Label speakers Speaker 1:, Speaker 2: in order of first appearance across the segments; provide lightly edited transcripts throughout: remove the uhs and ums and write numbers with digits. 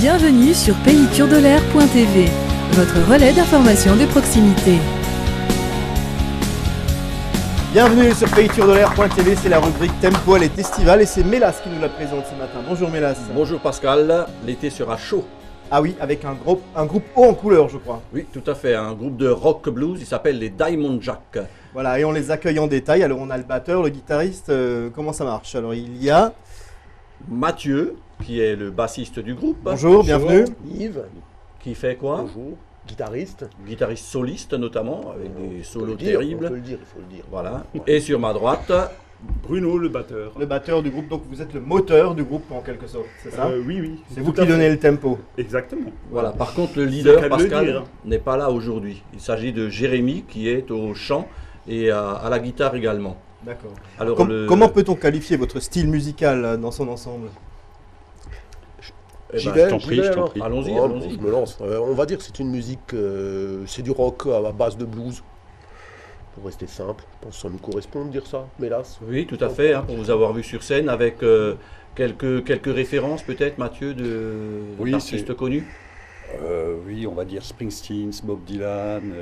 Speaker 1: Bienvenue sur payturdelair.tv, votre relais d'information de proximité.
Speaker 2: Bienvenue sur payturdelair.tv, c'est la rubrique Tempo, elle est estivale et c'est Mélas qui nous la présente ce matin. Bonjour Mélas.
Speaker 3: Bonjour Pascal, l'été sera chaud.
Speaker 2: Ah oui, avec un groupe haut en couleur je crois.
Speaker 3: Oui, tout à fait, un groupe de rock blues, il s'appelle les Diamond Jack.
Speaker 2: Voilà, et on les accueille en détail. Alors on a le batteur, le guitariste, comment ça marche? Alors il y a
Speaker 3: Mathieu, qui est le bassiste du groupe.
Speaker 2: Bonjour, bienvenue.
Speaker 4: Yves,
Speaker 3: Qui fait quoi?
Speaker 4: bonjour, guitariste.
Speaker 3: Guitariste soliste notamment, avec des solos
Speaker 4: On peut
Speaker 3: terribles.
Speaker 4: le dire, il faut le dire.
Speaker 3: Voilà. Et sur ma droite,
Speaker 5: Bruno, le batteur.
Speaker 2: Le batteur du groupe, donc vous êtes le moteur du groupe en quelque sorte, c'est ça?
Speaker 5: Oui.
Speaker 2: C'est vous qui donnez le tempo.
Speaker 5: Exactement.
Speaker 3: voilà. Par contre, le leader,
Speaker 5: C'est le cas de le
Speaker 3: Pascal,
Speaker 5: dire.
Speaker 3: n'est pas là aujourd'hui. Il s'agit de Jérémy, qui est au chant et à la guitare également.
Speaker 2: D'accord.
Speaker 3: Alors,
Speaker 2: Comment peut-on qualifier votre style musical dans son ensemble?
Speaker 3: Eh
Speaker 4: J'y
Speaker 3: ben,
Speaker 4: vais,
Speaker 5: je t'en prie.
Speaker 3: Allons-y,
Speaker 4: Oh,
Speaker 3: allons-y.
Speaker 4: Je me lance. On va dire que c'est une musique, c'est du rock à base de blues. Pour rester simple, je pense que ça nous correspond de dire ça, Mélas.
Speaker 3: Oui, tout à fait, pour vous avoir vu sur scène avec quelques références peut-être, Mathieu,
Speaker 6: Oui,
Speaker 3: d'artistes
Speaker 6: c'est-
Speaker 3: connus.
Speaker 6: Oui, on va dire Springsteen, Bob Dylan,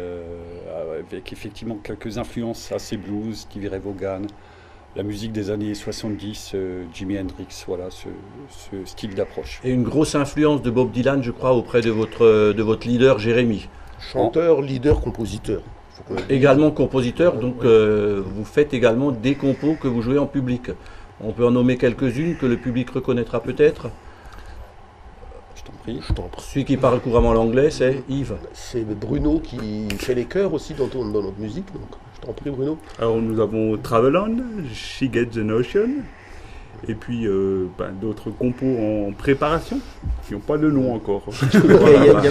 Speaker 6: avec effectivement quelques influences assez blues, Stevie Ray Vaughan, la musique des années 70, Jimi Hendrix, voilà, ce style d'approche.
Speaker 3: Et une grosse influence de Bob Dylan, je crois, auprès de votre leader Jérémy.
Speaker 4: Chanteur, leader, compositeur. Faut qu'on le dise.
Speaker 3: Également compositeur, donc vous faites également des compos que vous jouez en public. On peut en nommer quelques-unes que le public reconnaîtra peut-être.
Speaker 6: Je t'en prie.
Speaker 4: Je t'en prie.
Speaker 3: Celui qui parle couramment l'anglais, c'est Yves.
Speaker 4: C'est Bruno qui fait les chœurs aussi dans notre musique, donc je t'en prie Bruno.
Speaker 5: Alors nous avons Travel On, She Gets the Notion, et puis d'autres compos en préparation, qui n'ont pas de nom encore.
Speaker 2: Il n'y a pas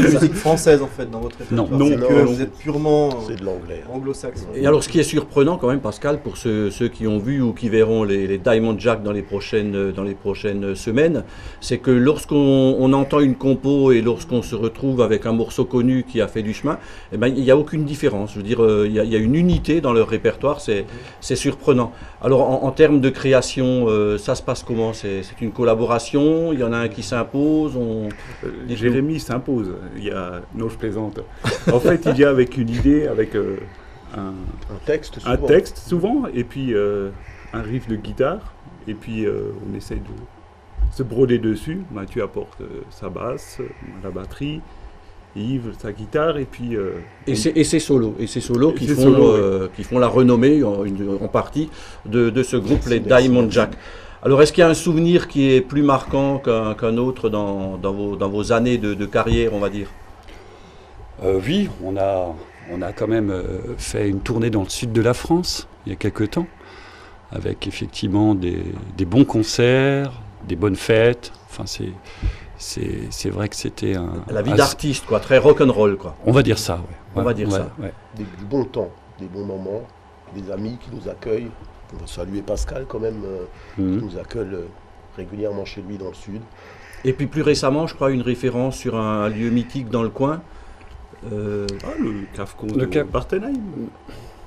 Speaker 2: de musique française en fait dans votre répertoire.
Speaker 6: Non,
Speaker 2: C'est
Speaker 4: non,
Speaker 2: que
Speaker 4: non.
Speaker 2: vous êtes purement
Speaker 4: C'est de l'anglais.
Speaker 2: anglo-saxon.
Speaker 3: Et alors, ce qui est surprenant quand même, Pascal, pour ceux qui ont vu ou qui verront les Diamond Jack dans les prochaines semaines, c'est que lorsqu'on entend une compo et lorsqu'on se retrouve avec un morceau connu qui a fait du chemin, eh ben, il n'y a aucune différence. Je veux dire, il y a une unité dans leur répertoire, c'est surprenant. Alors, en termes de création, ça se passe comment? C'est une collaboration? Il y en a un qui s'impose? Dites-nous.
Speaker 5: Jérémy s'impose. Non, je plaisante. En fait, il vient avec une idée, avec
Speaker 4: Un texte souvent.
Speaker 5: un texte souvent, et puis un riff de guitare, et puis on essaie de se broder dessus. Mathieu apporte sa basse, la batterie, Yves sa guitare, et puis
Speaker 3: Et ces solos, qui
Speaker 5: ces
Speaker 3: font,
Speaker 5: solos,
Speaker 3: qui font la renommée en partie de ce groupe, les
Speaker 4: Merci.
Speaker 3: Diamond Jack. Alors, est-ce qu'il y a un souvenir qui est plus marquant qu'un autre dans vos années de carrière, on va dire?
Speaker 6: Oui, on a quand même fait une tournée dans le sud de la France, il y a quelques temps, avec effectivement des bons concerts, des bonnes fêtes, enfin c'est vrai que c'était un...
Speaker 3: La vie d'artiste, quoi, très rock'n'roll, quoi.
Speaker 6: On va dire ça, ouais.
Speaker 3: On va dire ça.
Speaker 6: ouais.
Speaker 4: Du bon temps, des bons moments, des amis qui nous accueillent. On va saluer Pascal quand même,
Speaker 6: Mhm.
Speaker 4: qui nous accueille régulièrement chez lui dans le sud.
Speaker 3: Et puis plus récemment, je crois, une référence sur un lieu mythique dans le coin.
Speaker 5: le Cafcon
Speaker 6: Le
Speaker 5: de
Speaker 6: Cap-
Speaker 5: Barthenheim.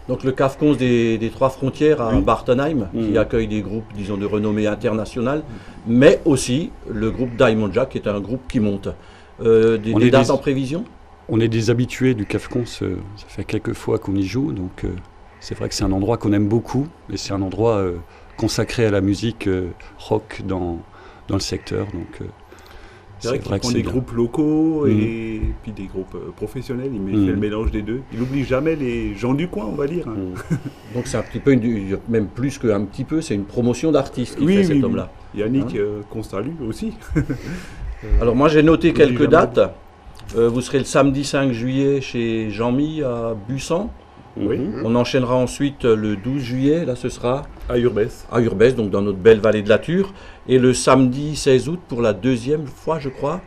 Speaker 3: Donc le CAFCONS des Trois Frontières à
Speaker 5: Oui.
Speaker 3: Barthenheim, qui
Speaker 6: Mhm.
Speaker 3: accueille des groupes, disons, de renommée internationale, mais aussi le groupe Diamond Jack, qui est un groupe qui monte. Des
Speaker 6: On est
Speaker 3: dates
Speaker 6: des-
Speaker 3: en prévision?
Speaker 6: On est des habitués du CAFCON, ça fait quelques fois qu'on y joue, donc c'est vrai que c'est un endroit qu'on aime beaucoup, et c'est un endroit consacré à la musique rock dans le secteur. Donc
Speaker 5: C'est vrai qu'il
Speaker 6: vrai que
Speaker 5: prend
Speaker 6: c'est
Speaker 5: des
Speaker 6: bien.
Speaker 5: groupes locaux
Speaker 6: Mhm.
Speaker 5: et puis des groupes professionnels, il
Speaker 6: Mhm.
Speaker 5: fait le mélange des deux. Il n'oublie jamais les gens du coin, on va dire.
Speaker 6: Mm.
Speaker 3: Donc c'est un petit peu, même plus qu'un petit peu, c'est une promotion d'artiste qui fait cet homme-là.
Speaker 5: Yannick, qu'on salue aussi.
Speaker 3: Alors moi j'ai noté
Speaker 5: N'oublie
Speaker 3: quelques
Speaker 5: jamais.
Speaker 3: dates. Vous serez le samedi 5 juillet chez Jean-Mi à Bussan.
Speaker 5: Oui,
Speaker 6: Mhm.
Speaker 3: On enchaînera ensuite le 12 juillet, là ce sera
Speaker 5: à Urbès.
Speaker 3: à Urbès, donc dans notre belle vallée de la Ture. Et le samedi 16 août pour la deuxième fois, je crois,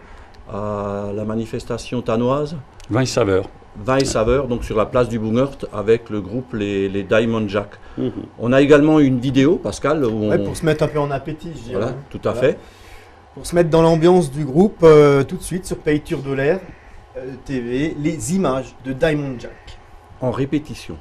Speaker 3: à la manifestation tanoise,
Speaker 6: Vin et saveur.
Speaker 3: Vin et saveur, donc sur la place du Bungert avec le groupe les Diamond Jack.
Speaker 6: Mhm.
Speaker 3: On a également une vidéo, Pascal, où
Speaker 2: Ouais, pour se mettre un peu en appétit, je dirais.
Speaker 3: Voilà, tout à
Speaker 2: Voilà.
Speaker 3: fait.
Speaker 2: Pour se mettre dans l'ambiance du groupe, tout de suite sur Payturdelair TV, les images de Diamond Jack.
Speaker 3: En répétition.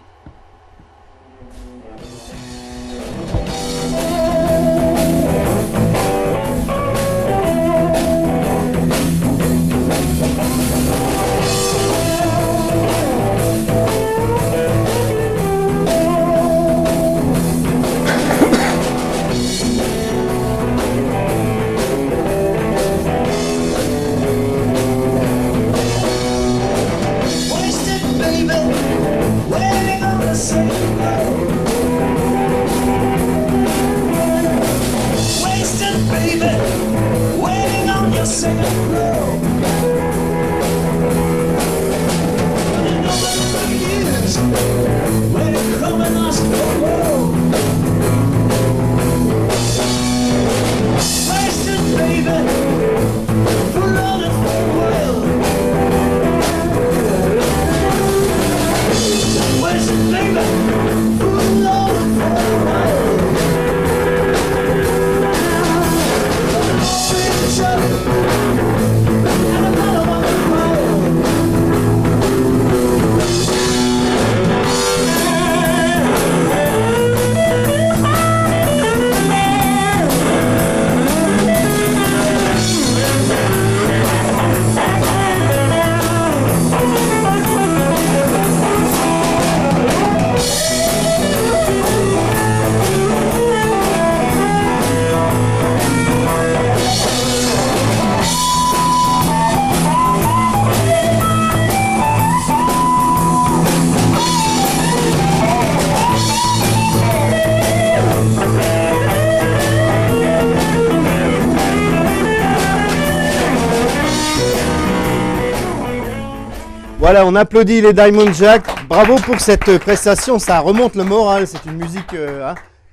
Speaker 2: Voilà, on applaudit les Diamond Jack. Bravo pour cette prestation, ça remonte le moral. C'est une musique,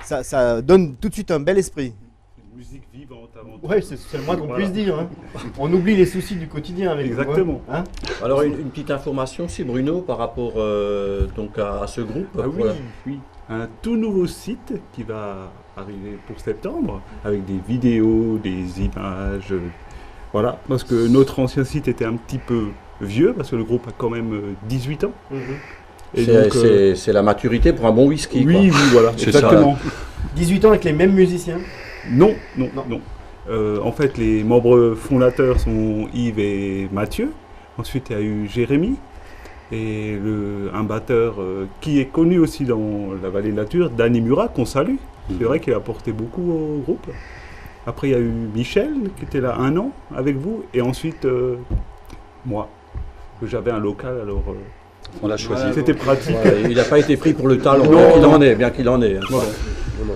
Speaker 2: ça donne tout de suite un bel esprit.
Speaker 5: Une musique vivante avant tout.
Speaker 2: Ouais, c'est le moins qu'on
Speaker 5: Voilà.
Speaker 2: puisse dire. Hein. On oublie les soucis du quotidien avec
Speaker 5: Exactement.
Speaker 2: vous, hein.
Speaker 3: Alors une petite information aussi, Bruno, par rapport donc à ce groupe.
Speaker 5: Ah oui,
Speaker 3: Voilà.
Speaker 5: oui. Un tout nouveau site qui va arriver pour septembre, avec des vidéos, des images. Voilà, parce que notre ancien site était un petit peu vieux, parce que le groupe a quand même 18 ans. Et donc,
Speaker 3: C'est la maturité pour un bon whisky.
Speaker 5: oui,
Speaker 3: quoi.
Speaker 5: oui, voilà,
Speaker 3: C'est ça.
Speaker 5: exactement.
Speaker 2: 18 ans avec les mêmes musiciens.
Speaker 5: Non, non,
Speaker 2: Non.
Speaker 5: non. En fait, les membres fondateurs sont Yves et Mathieu. Ensuite, il y a eu Jérémy et un batteur qui est connu aussi dans la vallée de la Ture, Danny Murat, qu'on salue. C'est vrai qu'il a apporté beaucoup au groupe. Après, il y a eu Michel, qui était là 1 an avec vous. Et ensuite, moi, que j'avais un local, alors
Speaker 6: On l'a choisi.
Speaker 5: c'était pratique.
Speaker 3: Ouais, il n'a pas été pris pour le talent,
Speaker 5: Non,
Speaker 3: bien qu'il
Speaker 5: non.
Speaker 3: en est, bien qu'il en est. Hein.
Speaker 5: Voilà.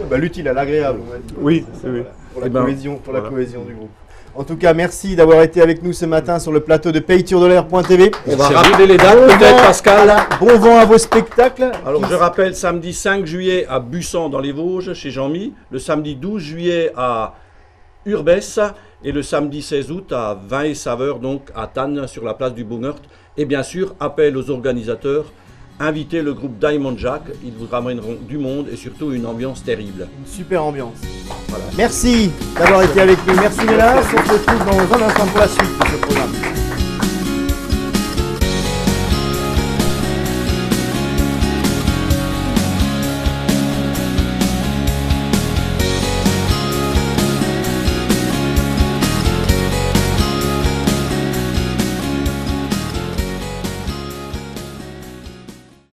Speaker 2: Bah, l'utile à l'agréable, on va dire.
Speaker 5: Oui,
Speaker 2: C'est
Speaker 5: oui.
Speaker 2: ça, voilà. Pour la
Speaker 3: Eh ben,
Speaker 2: cohésion, pour la
Speaker 5: voilà.
Speaker 2: cohésion du groupe. En tout cas, merci d'avoir été avec nous ce matin sur le plateau de paytourdelair.tv.
Speaker 3: On va rappeler les dates peut-être, Pascal.
Speaker 2: Bon vent à vos spectacles.
Speaker 3: Alors je rappelle, samedi 5 juillet à Bussan dans les Vosges, chez Jean-Mi. Le samedi 12 juillet à Urbès. Et le samedi 16 août à Vin et Saveurs, donc à Tannes, sur la place du Bonheur. Et bien sûr, appel aux organisateurs, invitez le groupe Diamond Jack. Ils vous ramèneront du monde et surtout une ambiance terrible.
Speaker 2: Une super ambiance. Voilà. Merci d'avoir été avec nous. Merci Mélas. On se retrouve dans un instant pour la suite de ce programme.